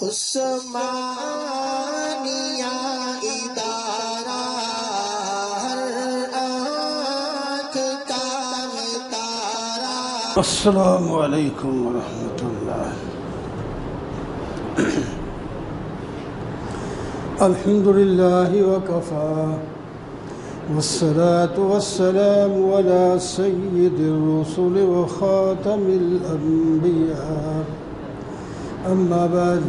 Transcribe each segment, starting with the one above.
عثمانیہ ادارہ ہر آنکھ کا تارا۔ السلام علیکم ورحمۃ اللہ۔ الحمد للہ وکفی والصلاة والسلام على سید الرسل وخاتم الانبیاء، اما بعد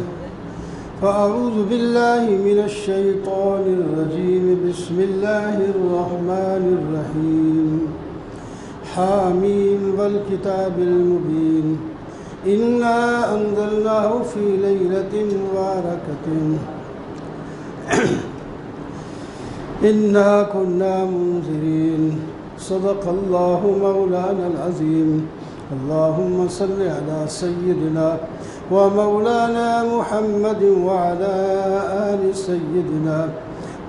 فاعوذ باللہ من الشیطان الرجیم، بسم اللہ الرحمن الرحیم۔ حامیم والکتاب المبین، انا انزلناہ فی لیلۃ مبارکۃ انا كنا منذرین۔ صدق اللہ مولانا العظیم۔ اللہم صل علی سیدنا ومولانا محمد وعلى آل سيدنا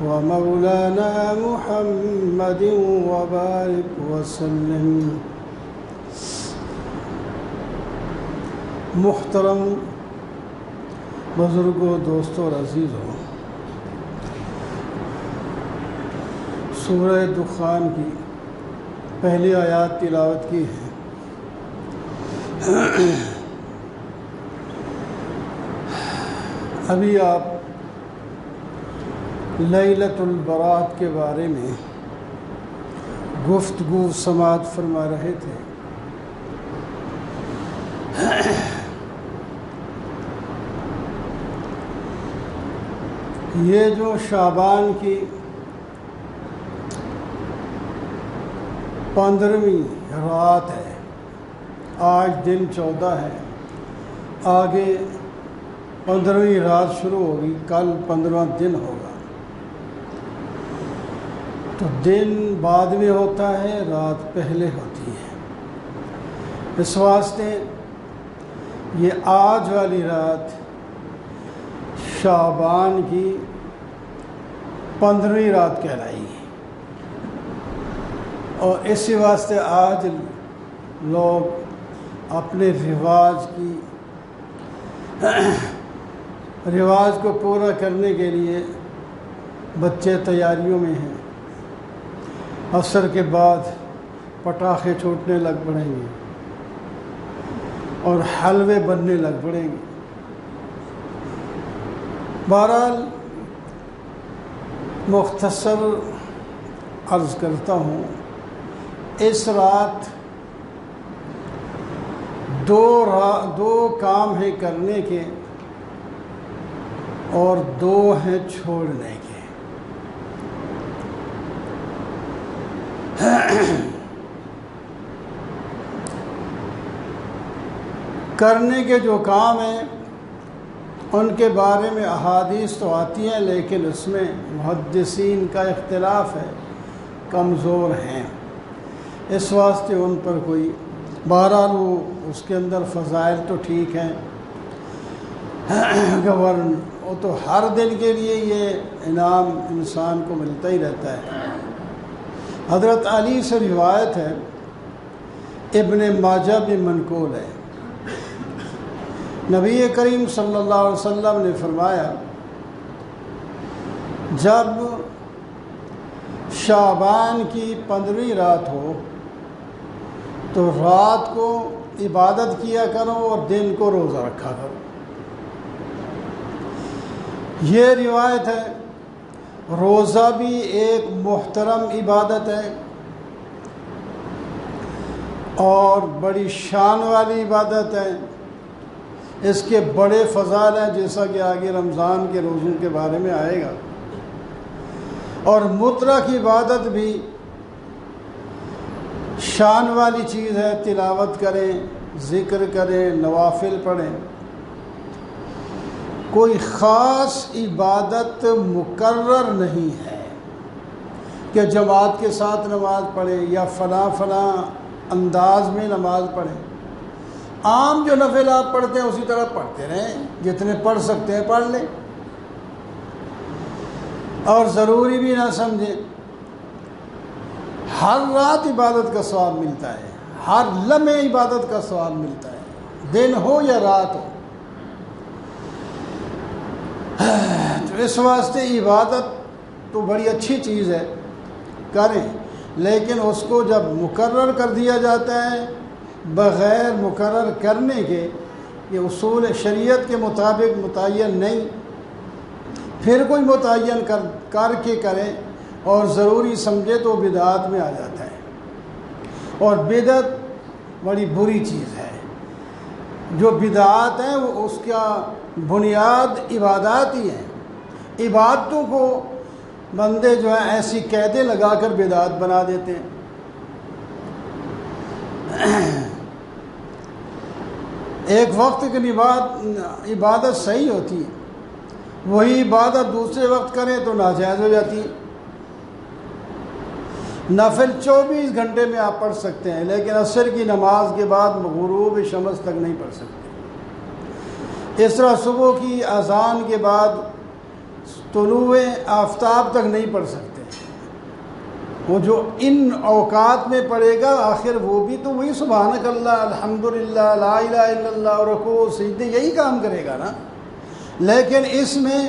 ومولانا محمد وبارك وسلم۔ محترم بزرگوں، دوستوں اور عزیزوں، سورہ دخان کی پہلی آیات تلاوت کی ہے۔ ابھی آپ لیلۃ البرات کے بارے میں گفتگو سماعت فرما رہے تھے۔ یہ جو شعبان کی 15ویں رات ہے، آج دن 14 ہے، آگے 15ویں رات شروع ہوگی، کل 15واں دن ہوگا۔ تو دن بعد میں ہوتا ہے، رات پہلے ہوتی ہے۔ اس واسطے یہ آج والی رات شعبان کی 15ویں رات کہلائے گی، اور اسی واسطے آج لوگ اپنے رواج کو پورا کرنے کے لیے بچے تیاریوں میں ہیں۔ عصر کے بعد پٹاخے چھوٹنے لگ پڑیں گے اور حلوے بننے لگ پڑیں گے۔ بہرحال مختصر عرض کرتا ہوں، اس رات دو کام ہیں کرنے کے اور 2 ہیں چھوڑنے کے۔ کرنے کے جو کام ہیں ان کے بارے میں احادیث تو آتی ہیں، لیکن اس میں محدثین کا اختلاف ہے، کمزور ہیں، اس واسطے ان پر کوئی بہرحال اس کے اندر فضائل تو ٹھیک ہیں، وہ تو ہر دن کے لیے یہ انعام انسان کو ملتا ہی رہتا ہے۔ حضرت علی سے روایت ہے، ابن ماجہ بھی منقول ہے، نبی کریم صلی اللہ علیہ وسلم نے فرمایا، جب شعبان کی 15ویں رات ہو تو رات کو عبادت کیا کرو اور دن کو روزہ رکھا کرو۔ یہ روایت ہے۔ روزہ بھی ایک محترم عبادت ہے اور بڑی شان والی عبادت ہے، اس کے بڑے فضائل ہیں، جیسا کہ آگے رمضان کے روزوں کے بارے میں آئے گا۔ اور مطلق عبادت بھی شان والی چیز ہے، تلاوت کریں، ذکر کریں، نوافل پڑھیں۔ کوئی خاص عبادت مقرر نہیں ہے کہ جماعت کے ساتھ نماز پڑھیں یا فلاں انداز میں نماز پڑھیں۔ عام جو نفل آپ پڑھتے ہیں اسی طرح پڑھتے رہیں، جتنے پڑھ سکتے ہیں پڑھ لیں، اور ضروری بھی نہ سمجھیں۔ ہر رات عبادت کا ثواب ملتا ہے، ہر لمحے عبادت کا ثواب ملتا ہے، دن ہو یا رات ہو۔ تو اس واسطے عبادت تو بڑی اچھی چیز ہے، کریں، لیکن اس کو جب مقرر کر دیا جاتا ہے بغیر مقرر کرنے کے، یہ اصول شریعت کے مطابق متعین نہیں، پھر کوئی متعین کر کے کرے اور ضروری سمجھے تو بدعات میں آ جاتا ہے، اور بدعت بڑی بری چیز ہے۔ جو بدعات ہیں وہ اس کا بنیاد عبادات ہی ہیں، عبادتوں کو بندے جو ہیں ایسی قیدیں لگا کر بدعات بنا دیتے ہیں۔ ایک وقت کی عبادت صحیح ہوتی ہے، وہی عبادت دوسرے وقت کریں تو ناجائز ہو جاتی ہے۔ نفل 24 گھنٹے میں آپ پڑھ سکتے ہیں، لیکن عصر کی نماز کے بعد غروب شمس تک نہیں پڑھ سکتے۔ اس طرح صبح کی اذان کے بعد طلوع آفتاب تک نہیں پڑھ سکتے۔ وہ جو ان اوقات میں پڑھے گا آخر وہ بھی تو وہی سبحانک اللہ، الحمدللہ، لا الہ الا اللہ، رکوع سجدے یہی کام کرے گا نا، لیکن اس میں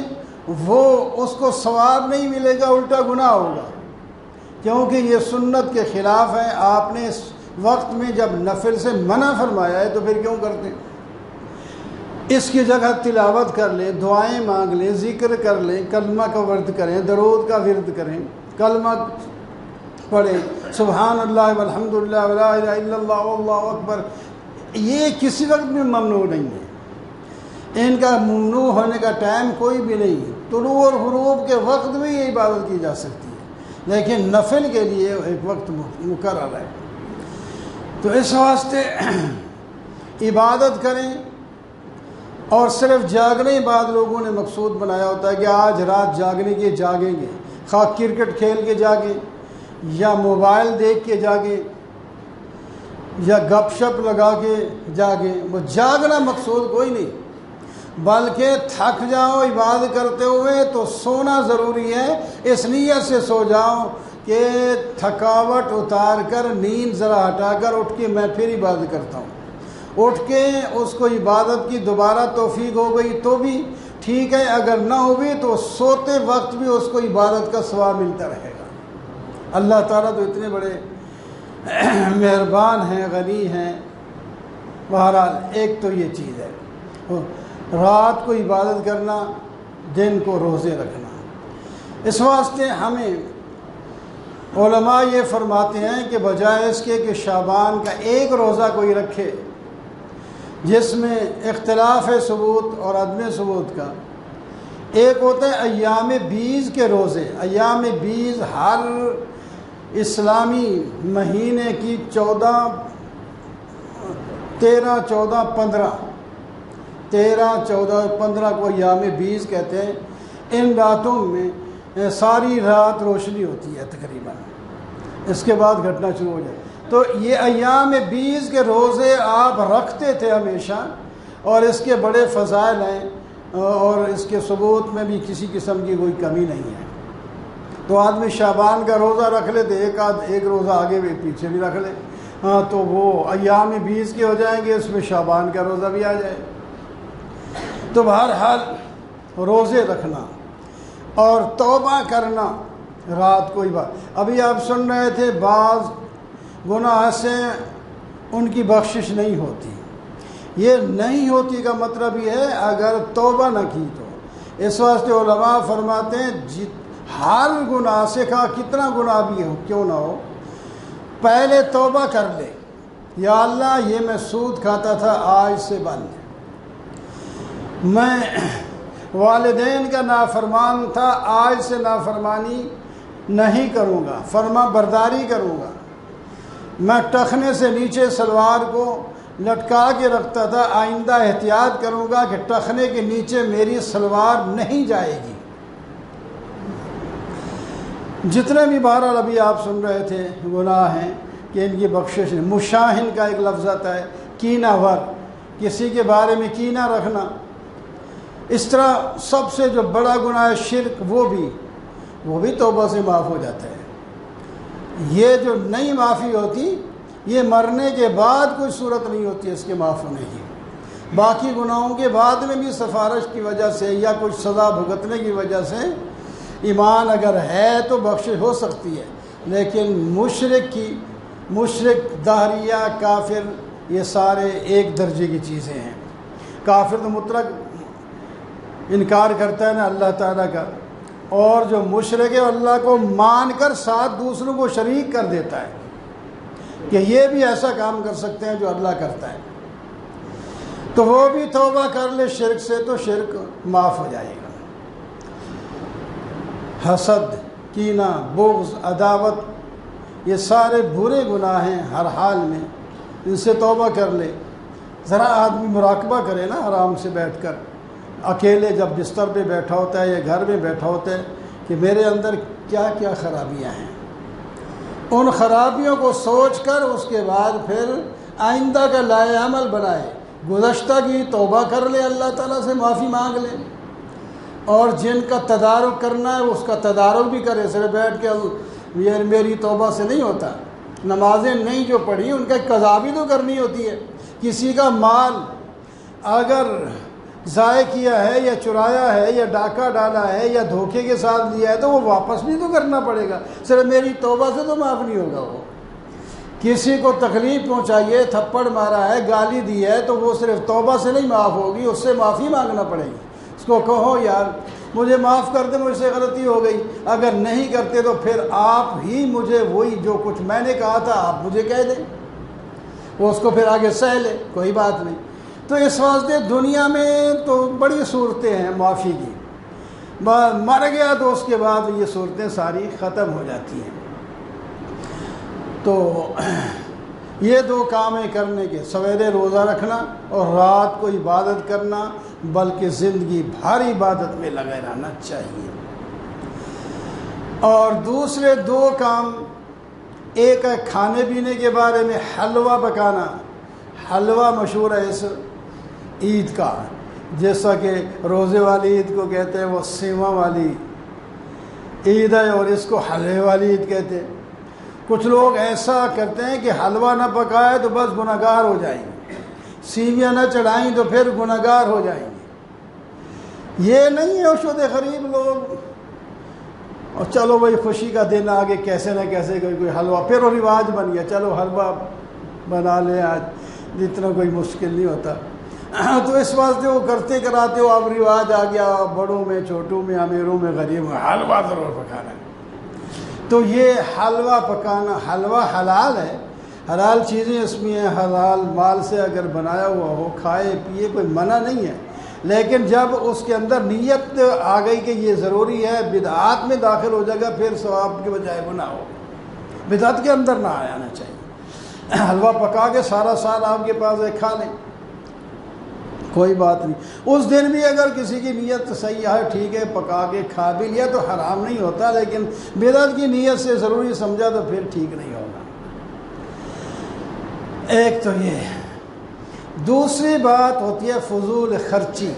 وہ اس کو ثواب نہیں ملے گا، الٹا گناہ ہوگا، کیونکہ یہ سنت کے خلاف ہے۔ آپ نے اس وقت میں جب نفل سے منع فرمایا ہے تو پھر کیوں کرتے ہیں؟ اس کی جگہ تلاوت کر لیں، دعائیں مانگ لیں، ذکر کر لیں، کلمہ کا ورد کریں، درود کا ورد کریں، کلمہ پڑھیں، سبحان اللہ والحمدللہ ولا الہ الا اللہ واللہ اکبر۔ یہ کسی وقت میں ممنوع نہیں ہے، ان کا ممنوع ہونے کا ٹائم کوئی بھی نہیں ہے۔ طلوع اور غروب کے وقت میں یہ عبادت کی جا سکتی ہے، لیکن نفل کے لیے ایک وقت مقرر ہے۔ تو اس واسطے عبادت کریں، اور صرف جاگنے بعد لوگوں نے مقصود بنایا ہوتا ہے کہ آج رات جاگنے کے جاگیں گے، خواہ کرکٹ کھیل کے جاگیں یا موبائل دیکھ کے جاگیں یا گپ شپ لگا کے جاگیں، وہ جاگنا مقصود کوئی نہیں، بلکہ تھک جاؤ عبادت کرتے ہوئے تو سونا ضروری ہے، اس نیت سے سو جاؤ کہ تھکاوٹ اتار کر، نیند ذرا ہٹا کر اٹھ کے میں پھر عبادت کرتا ہوں۔ اٹھ کے اس کو عبادت کی دوبارہ توفیق ہو گئی تو بھی ٹھیک ہے، اگر نہ ہوئی تو سوتے وقت بھی اس کو عبادت کا ثواب ملتا رہے گا۔ اللہ تعالیٰ تو اتنے بڑے مہربان ہیں، غنی ہیں۔ بہرحال ایک تو یہ چیز ہے، رات کو عبادت کرنا، دن کو روزے رکھنا۔ اس واسطے ہمیں علماء یہ فرماتے ہیں کہ بجائے اس کے کہ شعبان کا ایک روزہ کوئی رکھے جس میں اختلاف ہے ثبوت اور عدم ثبوت کا، ایک ہوتا ہے ایام بیز کے روزے۔ ایام بیز ہر اسلامی مہینے کی 13، 14، 15 کو ایام بیز کہتے ہیں۔ ان راتوں میں ساری رات روشنی ہوتی ہے تقریباً، اس کے بعد گھٹنا شروع ہو جائے۔ تو یہ ایام بیز کے روزے آپ رکھتے تھے ہمیشہ، اور اس کے بڑے فضائل ہیں، اور اس کے ثبوت میں بھی کسی قسم کی کوئی کمی نہیں ہے۔ تو آدمی شعبان کا روزہ رکھ لے تو ایک روزہ آگے بھی پیچھے بھی رکھ لے، تو وہ ایام بیز کے ہو جائیں گے، اس میں شعبان کا روزہ بھی آ جائے۔ تو بہرحال روزے رکھنا اور توبہ کرنا رات کو عبادت۔ ابھی آپ سن رہے تھے بعض گناہ سے ان کی بخشش نہیں ہوتی۔ یہ نہیں ہوتی کا مطلب یہ ہے اگر توبہ نہ کی تو۔ اس واسطے علماء فرماتے ہیں ہر گناہ سے کا کتنا گناہ بھی ہو کیوں نہ ہو، پہلے توبہ کر لے، یا اللہ یہ میں سود کھاتا تھا آج سے بند، میں والدین کا نافرمان تھا آج سے نافرمانی نہیں کروں گا، فرما برداری کروں گا، میں ٹخنے سے نیچے سلوار کو لٹکا کے رکھتا تھا، آئندہ احتیاط کروں گا کہ ٹخنے کے نیچے میری سلوار نہیں جائے گی۔ جتنے بھی بہرحال ابھی آپ سن رہے تھے گناہ ہیں کہ ان کی بخشش ہے۔ مشاہن کا ایک لفظ آتا ہے، کینہ ور، کسی کے بارے میں کینہ رکھنا۔ اس طرح سب سے جو بڑا گناہ ہے شرک، وہ بھی توبہ سے معاف ہو جاتا ہے۔ یہ جو نہیں معافی ہوتی، یہ مرنے کے بعد کوئی صورت نہیں ہوتی اس کے معاف ہونے کی۔ باقی گناہوں کے بعد میں بھی سفارش کی وجہ سے یا کچھ سزا بھگتنے کی وجہ سے ایمان اگر ہے تو بخشش ہو سکتی ہے، لیکن مشرک، دہریہ، کافر، یہ سارے ایک درجے کی چیزیں ہیں۔ کافر تو مطلق انکار کرتا ہے نا اللہ تعالیٰ کا، اور جو مشرک ہے اللہ کو مان کر ساتھ دوسروں کو شریک کر دیتا ہے کہ یہ بھی ایسا کام کر سکتے ہیں جو اللہ کرتا ہے، تو وہ بھی توبہ کر لے شرک سے تو شرک معاف ہو جائے گا۔ حسد، کینہ، بغض، عداوت، یہ سارے برے گناہ ہیں ہر حال میں، ان سے توبہ کر لے۔ ذرا آدمی مراقبہ کرے نا آرام سے بیٹھ کر، اکیلے جب بستر پہ بیٹھا ہوتا ہے یا گھر میں بیٹھا ہوتا ہے کہ میرے اندر کیا کیا خرابیاں ہیں، ان خرابیوں کو سوچ کر اس کے بعد پھر آئندہ کا لائے عمل بنائے، گزشتہ کی توبہ کر لے، اللہ تعالیٰ سے معافی مانگ لے، اور جن کا تدارک کرنا ہے اس کا تدارک بھی کرے۔ صرف بیٹھ کے یہ میری توبہ سے نہیں ہوتا، نمازیں نہیں جو پڑھی ان کا قضا بھی تو کرنی ہوتی ہے۔ کسی کا مال اگر ضائع کیا ہے یا چرایا ہے یا ڈاکہ ڈالا ہے یا دھوکے کے ساتھ لیا ہے تو وہ واپس بھی تو کرنا پڑے گا، صرف میری توبہ سے تو معاف نہیں ہوگا۔ وہ کسی کو تکلیف پہنچائیے، تھپڑ مارا ہے، گالی دی ہے، تو وہ صرف توبہ سے نہیں معاف ہوگی، اس سے معافی مانگنا پڑے گی۔ اس کو کہو یار مجھے معاف کر دے، مجھ سے غلطی ہو گئی، اگر نہیں کرتے تو پھر آپ ہی مجھے وہی جو کچھ میں نے کہا تھا آپ مجھے کہہ دیں، وہ اس کو پھر آگے سہ لے، کوئی بات نہیں۔ تو اس واسطے دنیا میں تو بڑی صورتیں ہیں معافی کی، مر گیا تو اس کے بعد یہ صورتیں ساری ختم ہو جاتی ہیں۔ تو یہ دو کامیں کرنے کے، سویرے روزہ رکھنا اور رات کو عبادت کرنا، بلکہ زندگی بھر عبادت میں لگے رہنا چاہیے۔ اور دوسرے دو کام، ایک ہے کھانے پینے کے بارے میں، حلوہ پکانا۔ حلوہ مشہور ہے اس عید کا، جیسا کہ روزے والی عید کو کہتے ہیں وہ سیواں والی عید ہے، اور اس کو حلوے والی عید کہتے ہیں۔ کچھ لوگ ایسا کرتے ہیں کہ حلوہ نہ پکائے تو بس گنہگار ہو جائیں گے، سیویاں نہ چڑھائیں تو پھر گنہگار ہو جائیں گے۔ یہ نہیں ہے شد غریب لوگ، اور چلو بھائی خوشی کا دن آگے کیسے نہ کیسے کوئی حلوہ، پھر وہ رواج بن گیا، چلو حلوہ بنا لیں آج، جتنا کوئی مشکل نہیں ہوتا۔ تو اس واسطے وہ کرتے کراتے ہو اب رواج آ گیا، بڑوں میں، چھوٹوں میں، امیروں میں، غریب میں حلوہ ضرور پکانا ہے۔ تو یہ حلوہ پکانا، حلوہ حلال ہے، حلال چیزیں اس میں ہیں، حلال مال سے اگر بنایا ہوا ہو، کھائے پیے، کوئی منع نہیں ہے، لیکن جب اس کے اندر نیت آ گئی کہ یہ ضروری ہے، بدعات میں داخل ہو جائے گا، پھر ثواب کے بجائے گناہ ہو، بدعت کے اندر نہ آنا چاہیے۔ حلوہ پکا کے سارا سال آپ کے پاس ہے، کھا لیں، کوئی بات نہیں۔ اس دن بھی اگر کسی کی نیت صحیح ہے، ٹھیک ہے، پکا کے کھا بھی لیا تو حرام نہیں ہوتا، لیکن بدعت کی نیت سے ضروری سمجھا تو پھر ٹھیک نہیں ہوگا۔ ایک تو یہ ہے۔ دوسری بات ہوتی ہے فضول خرچی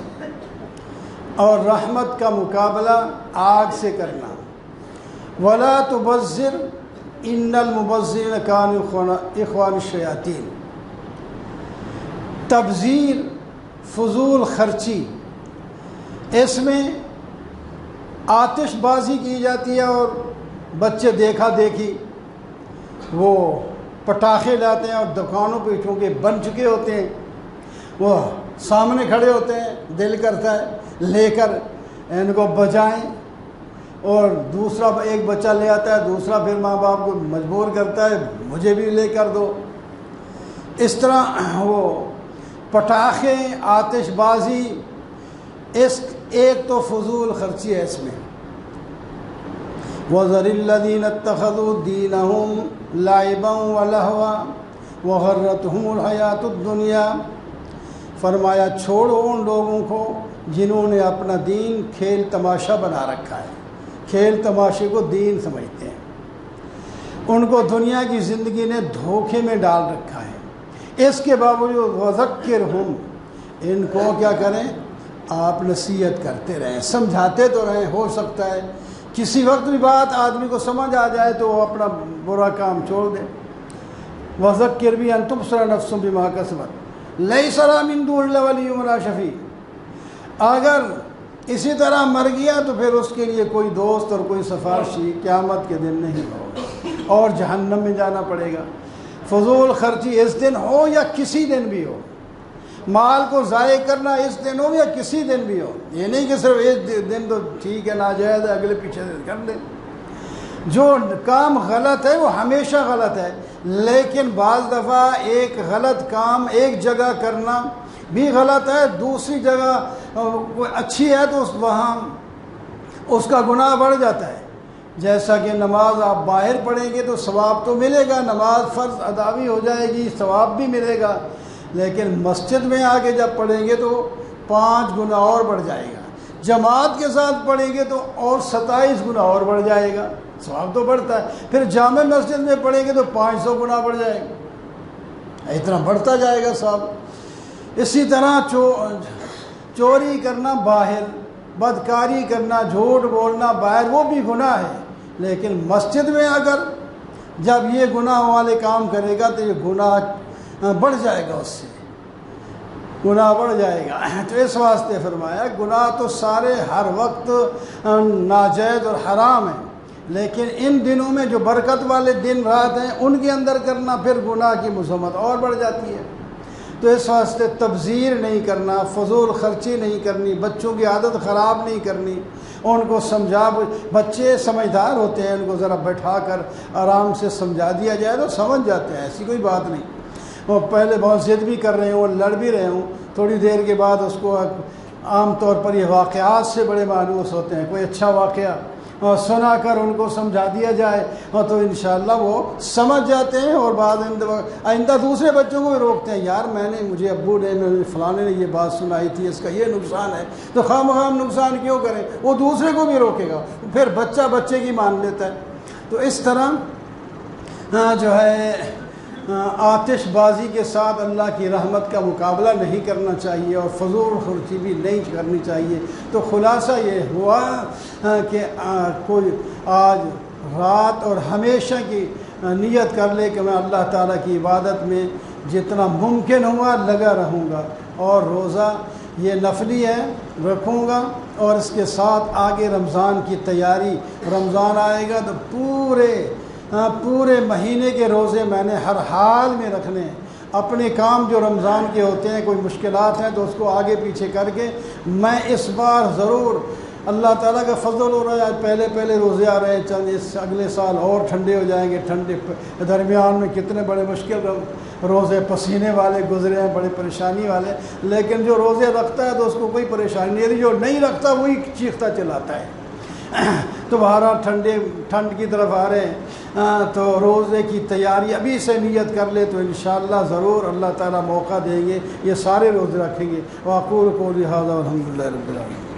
اور رحمت کا مقابلہ آگ سے کرنا۔ وَلَا تُبَذِّرْ إِنَّ الْمُبَذِّرِينَ كَانُوا إِخْوَانَ الشَّيَاطِينَ۔ تبذیر، فضول خرچی، اس میں آتش بازی کی جاتی ہے، اور بچے دیکھا دیکھی وہ پٹاخے لاتے ہیں، اور دکانوں پہ چونکہ بن چکے ہوتے ہیں وہ سامنے کھڑے ہوتے ہیں، دل کرتا ہے لے کر ان کو بجائیں، اور دوسرا ایک بچہ لے آتا ہے، دوسرا پھر ماں باپ کو مجبور کرتا ہے مجھے بھی لے کر دو۔ اس طرح وہ پٹاخے، آتش بازی، اس ایک تو فضول خرچی ہے اس میں۔ وَذَرِ الَّذِينَ اتَّخَذُوا دِينَهُمْ لَعِبًا وَلَهْوًا وَغَرَّتْهُمُ الْحَيَاةُ الدُّنْيَا۔ فرمایا چھوڑو ان لوگوں کو جنہوں نے اپنا دین کھیل تماشا بنا رکھا ہے، کھیل تماشے کو دین سمجھتے ہیں، ان کو دنیا کی زندگی نے دھوکے میں ڈال رکھا ہے۔ اس کے باوجود وذکرہم، ان کو کیا کریں، آپ نصیحت کرتے رہیں، سمجھاتے تو رہیں، ہو سکتا ہے کسی وقت بھی بات آدمی کو سمجھ آ جائے تو وہ اپنا برا کام چھوڑ دے۔ وذکر بھی ان تبصر نفس بما کسبت لیس لہ من دون اللہ ولی ولا شفیع، اگر اسی طرح مر گیا تو پھر اس کے لیے کوئی دوست اور کوئی سفارشی قیامت کے دن نہیں ہوگا اور جہنم میں جانا پڑے گا۔ فضول خرچی اس دن ہو یا کسی دن بھی ہو، مال کو ضائع کرنا اس دن ہو یا کسی دن بھی ہو، یہ نہیں کہ صرف ایک دن تو ٹھیک ہے ناجائز ہے اگلے پیچھے سے کر لیں۔ جو کام غلط ہے وہ ہمیشہ غلط ہے، لیکن بعض دفعہ ایک غلط کام ایک جگہ کرنا بھی غلط ہے، دوسری جگہ کوئی اچھی ہے تو وہاں اس کا گناہ بڑھ جاتا ہے۔ جیسا کہ نماز آپ باہر پڑھیں گے تو ثواب تو ملے گا، نماز فرض ادا بھی ہو جائے گی، ثواب بھی ملے گا، لیکن مسجد میں آ کے جب پڑھیں گے تو 5 گنا اور بڑھ جائے گا، جماعت کے ساتھ پڑھیں گے تو اور 27 گنا اور بڑھ جائے گا، ثواب تو بڑھتا ہے۔ پھر جامع مسجد میں پڑھیں گے تو 500 گنا بڑھ جائے گا، اتنا بڑھتا جائے گا ثواب۔ اسی طرح چوری کرنا باہر، بدکاری کرنا، جھوٹ بولنا باہر، وہ بھی گناہ ہے، لیکن مسجد میں اگر جب یہ گناہ والے کام کرے گا تو یہ گناہ بڑھ جائے گا، اس سے گناہ بڑھ جائے گا۔ تو اس واسطے فرمایا گناہ تو سارے ہر وقت ناجائز اور حرام ہیں، لیکن ان دنوں میں جو برکت والے دن رات ہیں ان کے اندر کرنا پھر گناہ کی مذمت اور بڑھ جاتی ہے۔ تو اس واسطے تبذیر نہیں کرنا، فضول خرچی نہیں کرنی، بچوں کی عادت خراب نہیں کرنی، ان کو سمجھا، بچے سمجھدار ہوتے ہیں، ان کو ذرا بٹھا کر آرام سے سمجھا دیا جائے تو سمجھ جاتے ہیں، ایسی کوئی بات نہیں۔ وہ پہلے بہت ضد بھی کر رہے ہوں اور لڑ بھی رہے ہوں، تھوڑی دیر کے بعد اس کو عام طور پر یہ واقعات سے بڑے مانوس ہوتے ہیں، کوئی اچھا واقعہ سنا کر ان کو سمجھا دیا جائے تو انشاءاللہ وہ سمجھ جاتے ہیں، اور بعد آئندہ دوسرے بچوں کو بھی روکتے ہیں، یار مجھے ابو نے فلانے نے یہ بات سنائی تھی، اس کا یہ نقصان ہے، تو خواہ مخواہ نقصان کیوں کریں، وہ دوسرے کو بھی روکے گا، پھر بچہ بچے کی مان لیتا ہے۔ تو اس طرح جو ہے آتش بازی کے ساتھ اللہ کی رحمت کا مقابلہ نہیں کرنا چاہیے اور فضول خرچی بھی نہیں کرنی چاہیے۔ تو خلاصہ یہ ہوا کہ کوئی آج رات اور ہمیشہ کی نیت کر لے کہ میں اللہ تعالیٰ کی عبادت میں جتنا ممکن ہوا لگا رہوں گا، اور روزہ یہ نفلی ہے رکھوں گا، اور اس کے ساتھ آگے رمضان کی تیاری، رمضان آئے گا تو پورے مہینے کے روزے میں نے ہر حال میں رکھنے ہیں، اپنے کام جو رمضان کے ہوتے ہیں، کوئی مشکلات ہیں تو اس کو آگے پیچھے کر کے میں اس بار ضرور، اللہ تعالیٰ کا فضل ہو رہا ہے، پہلے روزے آ رہے ہیں، چند اس اگلے سال اور ٹھنڈے ہو جائیں گے، ٹھنڈے درمیان میں کتنے بڑے مشکل روزے پسینے والے گزرے ہیں، بڑے پریشانی والے، لیکن جو روزے رکھتا ہے تو اس کو کوئی پریشانی نہیں، جو نہیں رکھتا وہی چیختا چلاتا ہے۔ تو بہرحال ٹھنڈ کی طرف آ رہے ہیں تو روزے کی تیاری ابھی سے نیت کر لے تو انشاءاللہ ضرور اللہ تعالیٰ موقع دیں گے، یہ سارے روزے رکھیں گے۔ وَأَقُولُ قَوْلِي هَذَا وَالْحَمْدُ لِلَّهِ رَبِّ الْعَالَمِينَ۔